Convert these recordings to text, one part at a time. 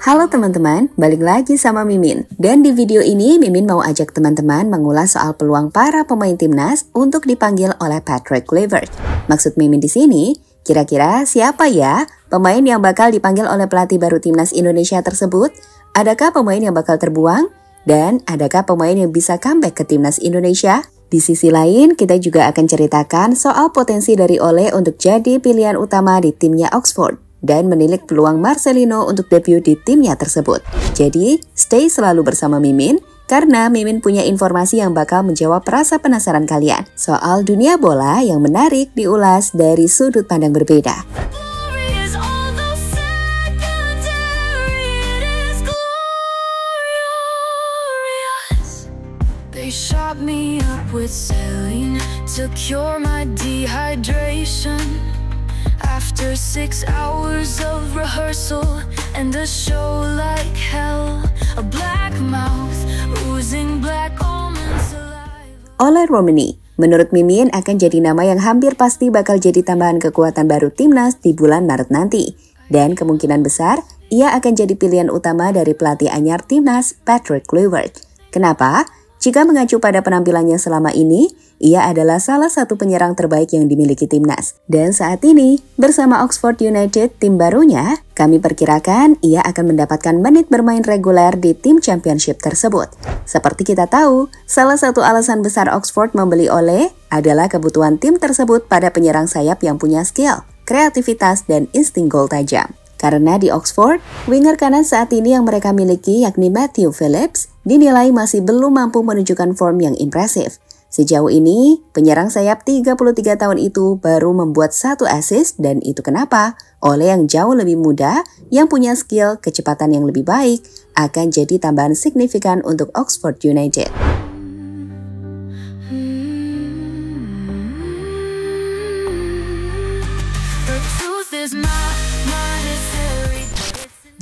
Halo teman-teman, balik lagi sama Mimin. Dan di video ini Mimin mau ajak teman-teman mengulas soal peluang para pemain timnas untuk dipanggil oleh Patrick Kluivert. Maksud Mimin di sini, kira-kira siapa ya pemain yang bakal dipanggil oleh pelatih baru timnas Indonesia tersebut? Adakah pemain yang bakal terbuang? Dan adakah pemain yang bisa comeback ke timnas Indonesia? Di sisi lain, kita juga akan ceritakan soal potensi dari Ole untuk jadi pilihan utama di timnya Oxford dan menilik peluang Marcelino untuk debut di timnya tersebut. Jadi, stay selalu bersama Mimin, karena Mimin punya informasi yang bakal menjawab rasa penasaran kalian soal dunia bola yang menarik diulas dari sudut pandang berbeda. They shot me up with saline to cure my dehydration. After 6 hours of rehearsal and a show like hell, a black mouth oozing black almond saliva. Ole Romeni, menurut Mimin akan jadi nama yang hampir pasti bakal jadi tambahan kekuatan baru timnas di bulan Maret nanti. Dan kemungkinan besar, ia akan jadi pilihan utama dari pelatih anyar timnas Patrick Kluivert. Kenapa? Jika mengacu pada penampilannya selama ini, ia adalah salah satu penyerang terbaik yang dimiliki timnas. Dan saat ini, bersama Oxford United, tim barunya, kami perkirakan ia akan mendapatkan menit bermain reguler di tim championship tersebut. Seperti kita tahu, salah satu alasan besar Oxford membeli Ole adalah kebutuhan tim tersebut pada penyerang sayap yang punya skill, kreativitas, dan insting gol tajam. Karena di Oxford, winger kanan saat ini yang mereka miliki yakni Matthew Phillips dinilai masih belum mampu menunjukkan form yang impresif. Sejauh ini, penyerang sayap 33 tahun itu baru membuat 1 assist dan itu kenapa Ole yang jauh lebih muda, yang punya skill, kecepatan yang lebih baik, akan jadi tambahan signifikan untuk Oxford United.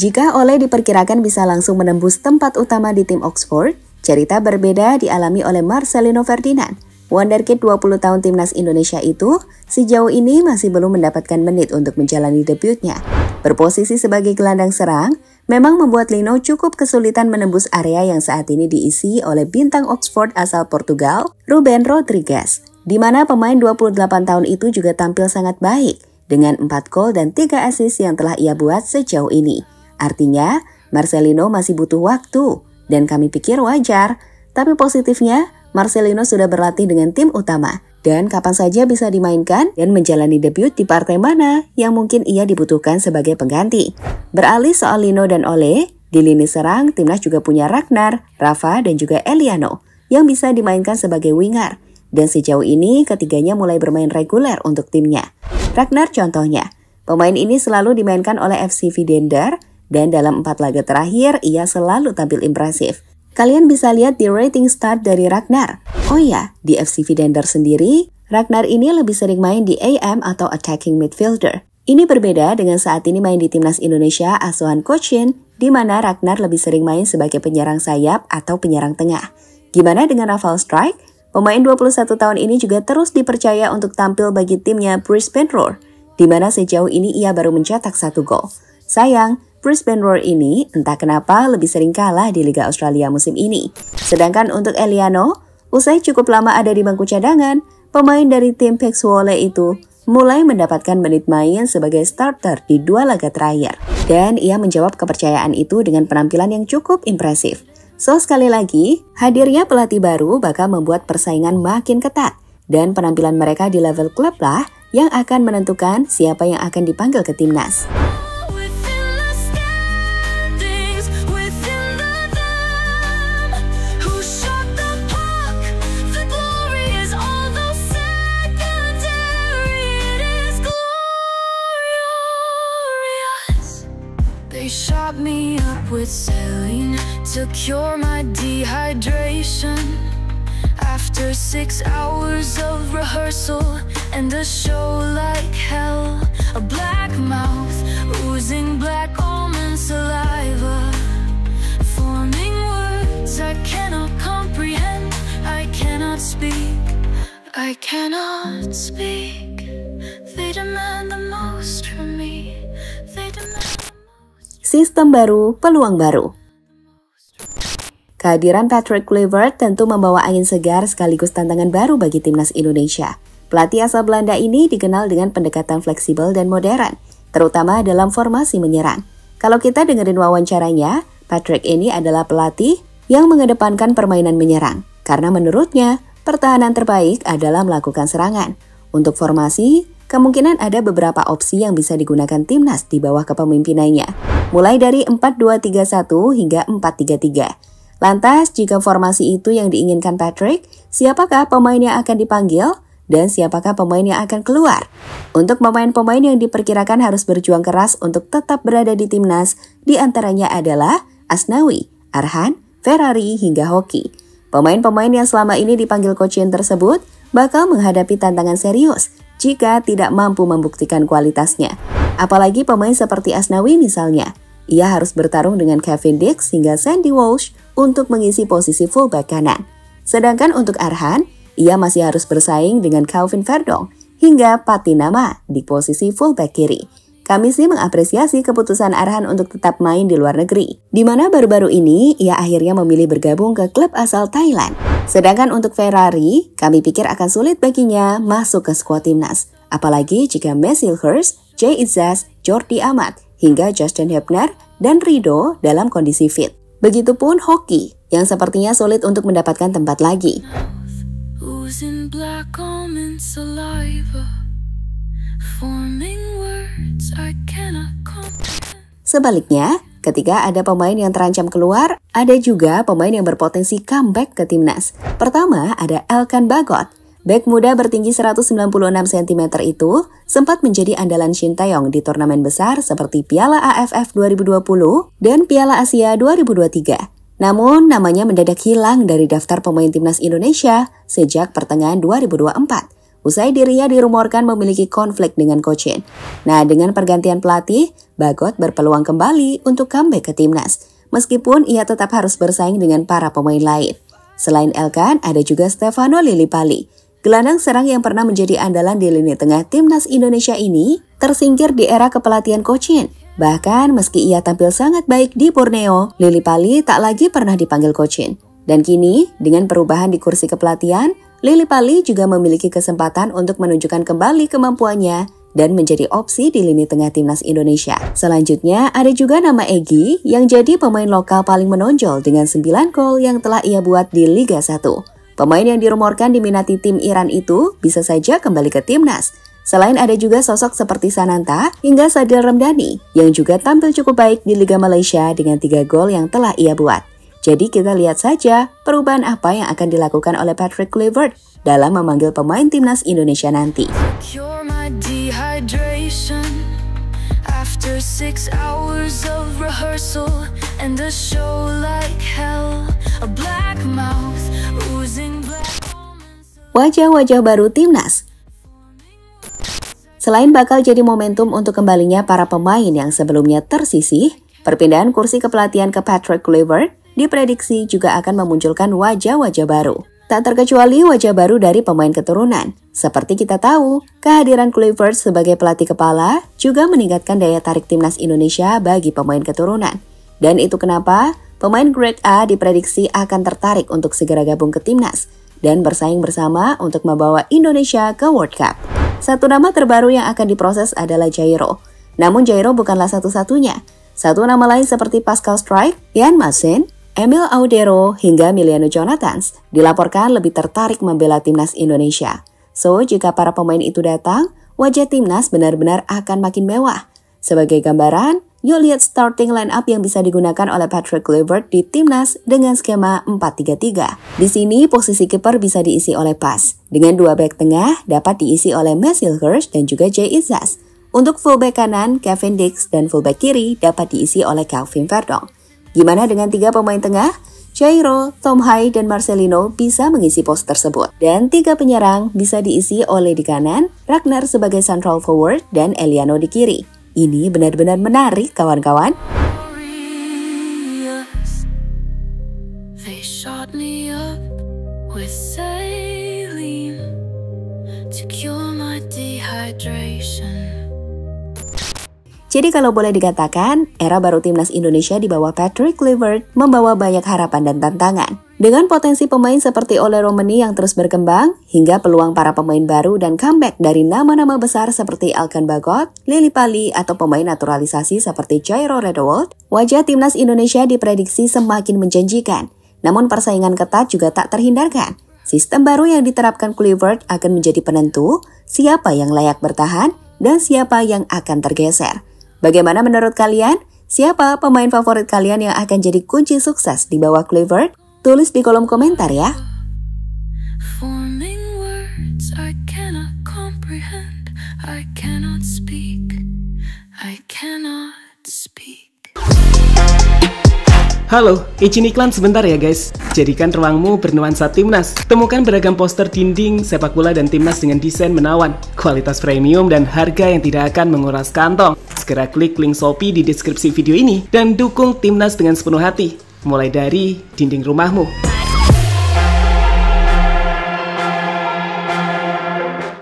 Jika Ole diperkirakan bisa langsung menembus tempat utama di tim Oxford, cerita berbeda dialami oleh Marcelino Ferdinand. Wonderkid 20 tahun timnas Indonesia itu sejauh ini masih belum mendapatkan menit untuk menjalani debutnya. Berposisi sebagai gelandang serang, memang membuat Lino cukup kesulitan menembus area yang saat ini diisi oleh bintang Oxford asal Portugal, Ruben Rodrigues, di mana pemain 28 tahun itu juga tampil sangat baik dengan 4 gol dan 3 assist yang telah ia buat sejauh ini. Artinya, Marcelino masih butuh waktu, dan kami pikir wajar. Tapi positifnya, Marcelino sudah berlatih dengan tim utama, dan kapan saja bisa dimainkan dan menjalani debut di partai mana yang mungkin ia dibutuhkan sebagai pengganti. Beralih soal Lino dan Ole, di lini serang, timnas juga punya Ragnar, Rafa, dan juga Eliano, yang bisa dimainkan sebagai winger. Dan sejauh ini, ketiganya mulai bermain reguler untuk timnya. Ragnar contohnya, pemain ini selalu dimainkan oleh FC Vidender, dan dalam 4 laga terakhir, ia selalu tampil impresif. Kalian bisa lihat di rating start dari Ragnar. Oh ya, di FC Vidender sendiri, Ragnar ini lebih sering main di AM atau attacking midfielder. Ini berbeda dengan saat ini main di timnas Indonesia asuhan Coach Shin, di mana Ragnar lebih sering main sebagai penyerang sayap atau penyerang tengah. Gimana dengan Rafael Strijk? Pemain 21 tahun ini juga terus dipercaya untuk tampil bagi timnya Brisbane Roar, di mana sejauh ini ia baru mencetak 1 gol. Sayang, Brisbane Roar ini entah kenapa lebih sering kalah di Liga Australia musim ini. Sedangkan untuk Eliano, usai cukup lama ada di bangku cadangan, pemain dari tim Pek Zwolle itu mulai mendapatkan menit main sebagai starter di 2 laga terakhir. Dan ia menjawab kepercayaan itu dengan penampilan yang cukup impresif. So sekali lagi, hadirnya pelatih baru bakal membuat persaingan makin ketat. Dan penampilan mereka di level klub lah yang akan menentukan siapa yang akan dipanggil ke timnas. They shot me up with saline to cure my dehydration. After 6 hours of rehearsal and a show like hell, a black mouth oozing black almond saliva, forming words I cannot comprehend. I cannot speak, I cannot speak. They demand the most from me. They demand. sistem baru, peluang baru. Kehadiran Patrick Kluivert tentu membawa angin segar sekaligus tantangan baru bagi timnas Indonesia. Pelatih asal Belanda ini dikenal dengan pendekatan fleksibel dan modern, terutama dalam formasi menyerang. Kalau kita dengerin wawancaranya, Patrick ini adalah pelatih yang mengedepankan permainan menyerang, karena menurutnya pertahanan terbaik adalah melakukan serangan. Untuk formasi, kemungkinan ada beberapa opsi yang bisa digunakan timnas di bawah kepemimpinannya, mulai dari 4-2-3-1 hingga 4-3-3. Lantas, jika formasi itu yang diinginkan Patrick, siapakah pemain yang akan dipanggil dan siapakah pemain yang akan keluar? Untuk pemain-pemain yang diperkirakan harus berjuang keras untuk tetap berada di timnas, di antaranya adalah Asnawi, Arhan, Ferrari, hingga Hoki. Pemain-pemain yang selama ini dipanggil coach tersebut bakal menghadapi tantangan serius jika tidak mampu membuktikan kualitasnya. Apalagi pemain seperti Asnawi misalnya. Ia harus bertarung dengan Kevin Dix hingga Sandy Walsh untuk mengisi posisi fullback kanan. Sedangkan untuk Arhan, ia masih harus bersaing dengan Calvin Verdong hingga Patinama di posisi fullback kiri. Kami sih mengapresiasi keputusan Arhan untuk tetap main di luar negeri, di mana baru-baru ini ia akhirnya memilih bergabung ke klub asal Thailand. Sedangkan untuk Ferrari, kami pikir akan sulit baginya masuk ke skuad timnas. Apalagi jika Messilhurst, Jay Izzaz, Jordi Amat, hingga Justin Hebner dan Rido dalam kondisi fit. Begitupun Hoki, yang sepertinya sulit untuk mendapatkan tempat lagi. Sebaliknya, ketika ada pemain yang terancam keluar, ada juga pemain yang berpotensi comeback ke timnas. Pertama, ada Elkan Bagot. Bek muda bertinggi 196 cm itu sempat menjadi andalan Shin Taeyong di turnamen besar seperti Piala AFF 2020 dan Piala Asia 2023. Namun, namanya mendadak hilang dari daftar pemain timnas Indonesia sejak pertengahan 2024. Usai dirinya dirumorkan memiliki konflik dengan coach. Nah, dengan pergantian pelatih, Bagot berpeluang kembali untuk comeback ke timnas, meskipun ia tetap harus bersaing dengan para pemain lain. Selain Elkan, ada juga Stefano Lillipali. Gelandang serang yang pernah menjadi andalan di lini tengah timnas Indonesia ini tersingkir di era kepelatihan coach. Bahkan meski ia tampil sangat baik di Borneo, Lillipali tak lagi pernah dipanggil coach. Dan kini, dengan perubahan di kursi kepelatihan, Lillipali juga memiliki kesempatan untuk menunjukkan kembali kemampuannya dan menjadi opsi di lini tengah timnas Indonesia. Selanjutnya, ada juga nama Egy yang jadi pemain lokal paling menonjol dengan 9 gol yang telah ia buat di Liga 1. Pemain yang dirumorkan diminati tim Iran itu bisa saja kembali ke timnas. Selain ada juga sosok seperti Sananta hingga Sadil Ramdhani yang juga tampil cukup baik di Liga Malaysia dengan 3 gol yang telah ia buat. Jadi kita lihat saja perubahan apa yang akan dilakukan oleh Patrick Kluivert dalam memanggil pemain timnas Indonesia nanti. Wajah-wajah baru timnas. Selain bakal jadi momentum untuk kembalinya para pemain yang sebelumnya tersisih, perpindahan kursi kepelatihan ke Patrick Kluivert diprediksi juga akan memunculkan wajah-wajah baru. Tak terkecuali wajah baru dari pemain keturunan. Seperti kita tahu, kehadiran Kluivert sebagai pelatih kepala juga meningkatkan daya tarik timnas Indonesia bagi pemain keturunan. Dan itu kenapa pemain Grade A diprediksi akan tertarik untuk segera gabung ke timnas dan bersaing bersama untuk membawa Indonesia ke World Cup. Satu nama terbaru yang akan diproses adalah Jairo. Namun Jairo bukanlah satu-satunya. Satu nama lain seperti Pascal Struijk, Ian Mason, Emil Audero, hingga Miliano Jonathans dilaporkan lebih tertarik membela timnas Indonesia. So, jika para pemain itu datang, wajah timnas benar-benar akan makin mewah. Sebagai gambaran, yuk lihat starting line-up yang bisa digunakan oleh Patrick Kluivert di timnas dengan skema 4-3-3. Di sini, posisi kiper bisa diisi oleh Pas. Dengan 2 bek tengah dapat diisi oleh Messilhurst dan juga Jay Izzaz. Untuk fullback kanan, Kevin Dix, dan fullback kiri dapat diisi oleh Calvin Verdong. Gimana dengan 3 pemain tengah? Jairo, Tom Hai, dan Marcelino bisa mengisi pos tersebut. Dan 3 penyerang bisa diisi oleh di kanan, Ragnar sebagai central forward, dan Eliano di kiri. Ini benar-benar menarik, kawan-kawan. Jadi kalau boleh dikatakan, era baru timnas Indonesia di bawah Patrick Kluivert membawa banyak harapan dan tantangan. Dengan potensi pemain seperti Ole Romani yang terus berkembang, hingga peluang para pemain baru dan comeback dari nama-nama besar seperti Alkan Bagot, Lily Pali, atau pemain naturalisasi seperti Jairo Redewald, wajah timnas Indonesia diprediksi semakin menjanjikan. Namun persaingan ketat juga tak terhindarkan. Sistem baru yang diterapkan Kluivert akan menjadi penentu siapa yang layak bertahan dan siapa yang akan tergeser. Bagaimana menurut kalian? Siapa pemain favorit kalian yang akan jadi kunci sukses di bawah Kluivert? Tulis di kolom komentar ya. Halo, izin iklan sebentar ya guys. Jadikan ruangmu bernuansa timnas. Temukan beragam poster dinding, sepak bola dan timnas dengan desain menawan, kualitas premium dan harga yang tidak akan menguras kantong. Segera klik link Shopee di deskripsi video ini dan dukung timnas dengan sepenuh hati. Mulai dari dinding rumahmu.